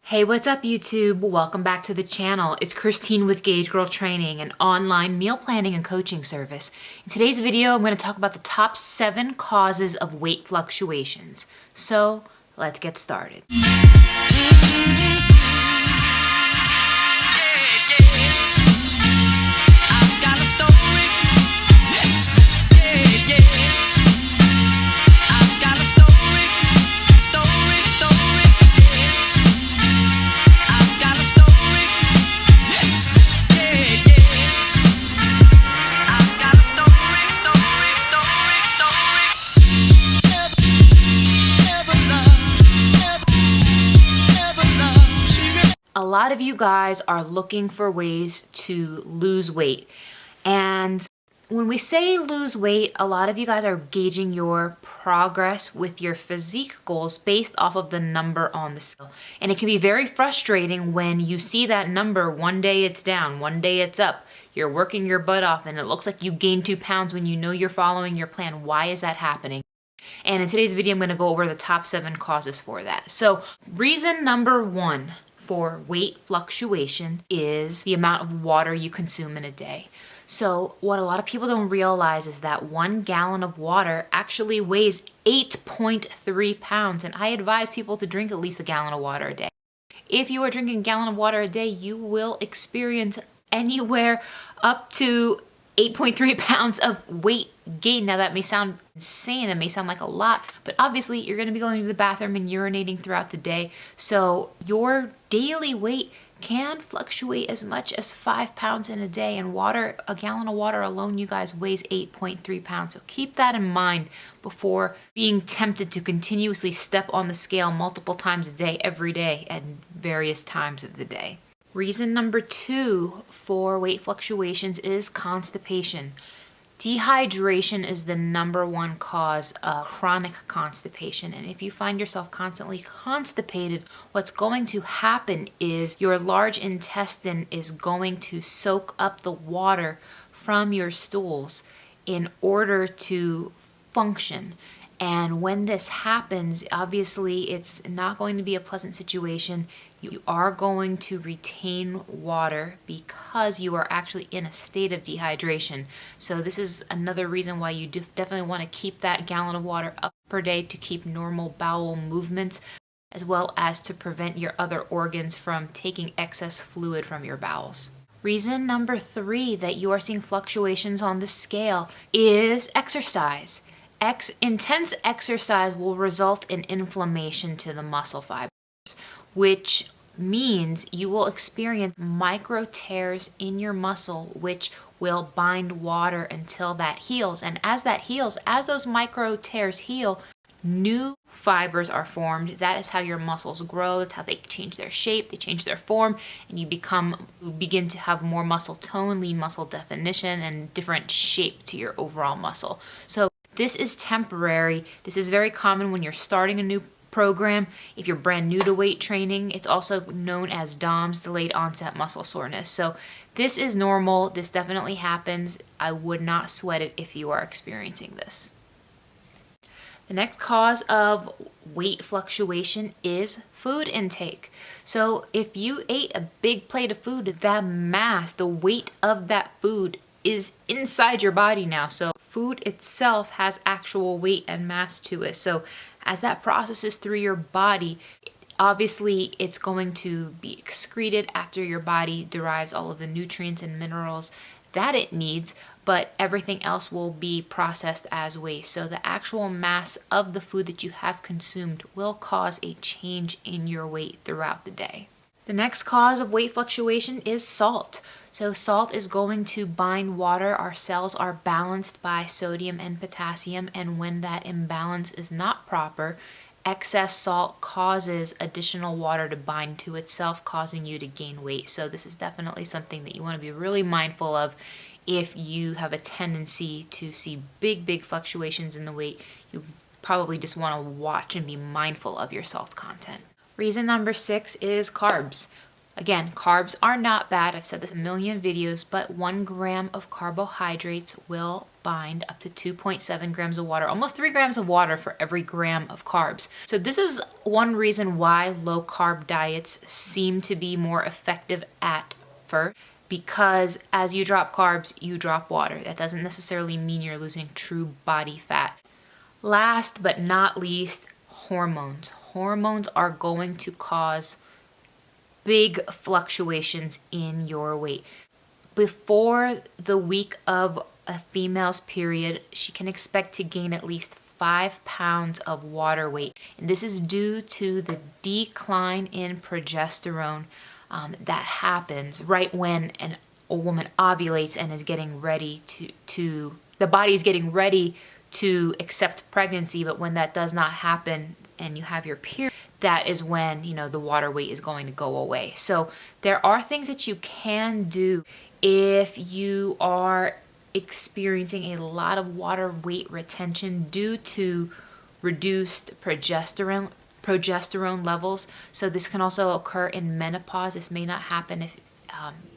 Hey, what's up YouTube? Welcome back to the channel. It's Christine with gaugegirltraining, an online meal planning and coaching service. In today's video, I'm going to talk about the top 7 causes of weight fluctuations. So let's get started. A lot of you guys are looking for ways to lose weight. And when we say lose weight, a lot of you guys are gauging your progress with your physique goals based off of the number on the scale. And it can be very frustrating when you see that number, one day it's down, one day it's up. You're working your butt off and it looks like you gained 2 pounds when you know you're following your plan. Why is that happening? And in today's video, I'm going to go over the top 7 causes for that. So reason number 1 for weight fluctuation is the amount of water you consume in a day. So what a lot of people don't realize is that 1 gallon of water actually weighs 8.3 pounds. And I advise people to drink at least a gallon of water a day. If you are drinking a gallon of water a day, you will experience anywhere up to 8.3 pounds of weight gain. Now that may sound insane, that may sound like a lot, but obviously you're going to be going to the bathroom and urinating throughout the day. So your daily weight can fluctuate as much as 5 pounds in a day, and water, a gallon of water alone, you guys, weighs 8.3 pounds. So keep that in mind before being tempted to continuously step on the scale multiple times a day, every day, at various times of the day. Reason number 2 for weight fluctuations is constipation. Dehydration is the number 1 cause of chronic constipation. And if you find yourself constantly constipated, what's going to happen is your large intestine is going to soak up the water from your stools in order to function. And when this happens, obviously it's not going to be a pleasant situation. You are going to retain water because you are actually in a state of dehydration. So this is another reason why you definitely want to keep that gallon of water up per day to keep normal bowel movements, as well as to prevent your other organs from taking excess fluid from your bowels. Reason number 3 that you are seeing fluctuations on the scale is exercise. Intense exercise will result in inflammation to the muscle fibers, which means you will experience micro tears in your muscle, which will bind water until that heals. And as that heals, as those micro tears heal, new fibers are formed. That is how your muscles grow. That's how they change their shape, they change their form, and you begin to have more muscle tone, lean muscle definition, and different shape to your overall muscle. So this is temporary. This is very common when you're starting a new program. If you're brand new to weight training, it's also known as DOMS, delayed onset muscle soreness. So this is normal. This definitely happens. I would not sweat it if you are experiencing this. The next cause of weight fluctuation is food intake. So if you ate a big plate of food, that mass, the weight of that food is inside your body now. So food itself has actual weight and mass to it. So as that processes through your body, obviously it's going to be excreted after your body derives all of the nutrients and minerals that it needs, but everything else will be processed as waste. So the actual mass of the food that you have consumed will cause a change in your weight throughout the day. The next cause of weight fluctuation is salt. So salt is going to bind water. Our cells are balanced by sodium and potassium, and when that imbalance is not proper, excess salt causes additional water to bind to itself, causing you to gain weight. So this is definitely something that you want to be really mindful of. If you have a tendency to see big fluctuations in the weight, you probably just want to watch and be mindful of your salt content. Reason number 6 is carbs. Again, carbs are not bad. I've said this a million videos, but 1 gram of carbohydrates will bind up to 2.7 grams of water, almost 3 grams of water for every gram of carbs. So this is one reason why low carb diets seem to be more effective at first, because as you drop carbs, you drop water. That doesn't necessarily mean you're losing true body fat. Last but not least, hormones. Hormones are going to cause big fluctuations in your weight. Before the week of a female's period, she can expect to gain at least 5 pounds of water weight. And this is due to the decline in progesterone that happens right when a woman ovulates and is getting ready the body is getting ready to accept pregnancy. But when that does not happen and you have your period, that is when, the water weight is going to go away. So there are things that you can do if you are experiencing a lot of water weight retention due to reduced progesterone levels. So this can also occur in menopause. This may not happen if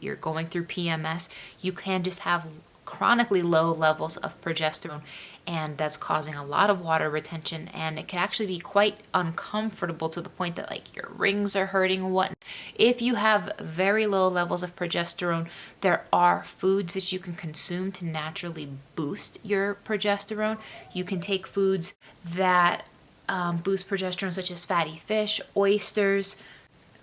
you're going through PMS. You can just have chronically low levels of progesterone, and that's causing a lot of water retention, and it can actually be quite uncomfortable to the point that like your rings are hurting and whatnot. If you have very low levels of progesterone, there are foods that you can consume to naturally boost your progesterone. You can take foods that boost progesterone, such as fatty fish, oysters,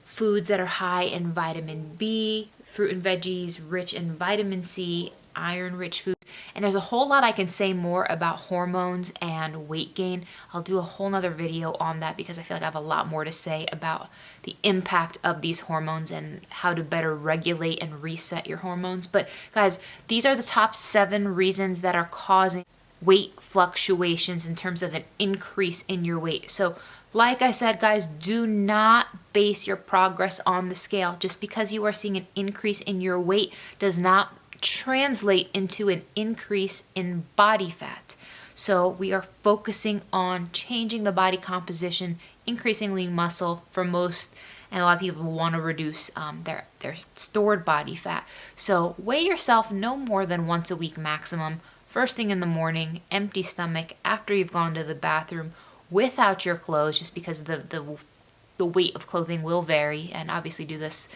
foods that are high in vitamin B, fruit and veggies rich in vitamin C, iron-rich foods. And there's a whole lot I can say more about hormones and weight gain. I'll do a whole nother video on that because I feel like I have a lot more to say about the impact of these hormones and how to better regulate and reset your hormones. But guys, these are the top 7 reasons that are causing weight fluctuations in terms of an increase in your weight. So like I said, guys, do not base your progress on the scale. Just because you are seeing an increase in your weight does not translate into an increase in body fat. So we are focusing on changing the body composition, increasing lean muscle for most, and a lot of people want to reduce their stored body fat. So weigh yourself no more than once a week maximum. First thing in the morning, empty stomach, after you've gone to the bathroom, without your clothes, just because the weight of clothing will vary, and obviously do this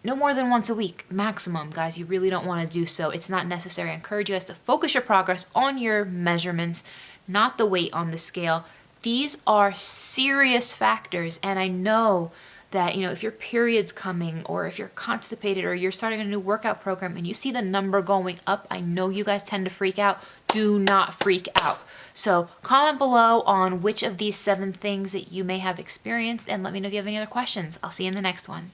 no more than once a week maximum, guys. You really don't want to do so. It's not necessary. I encourage you guys to focus your progress on your measurements, not the weight on the scale. These are serious factors, and I know that, if your period's coming, or if you're constipated, or you're starting a new workout program and you see the number going up, I know you guys tend to freak out. Do not freak out. So comment below on which of these 7 things that you may have experienced, and let me know if you have any other questions. I'll see you in the next one.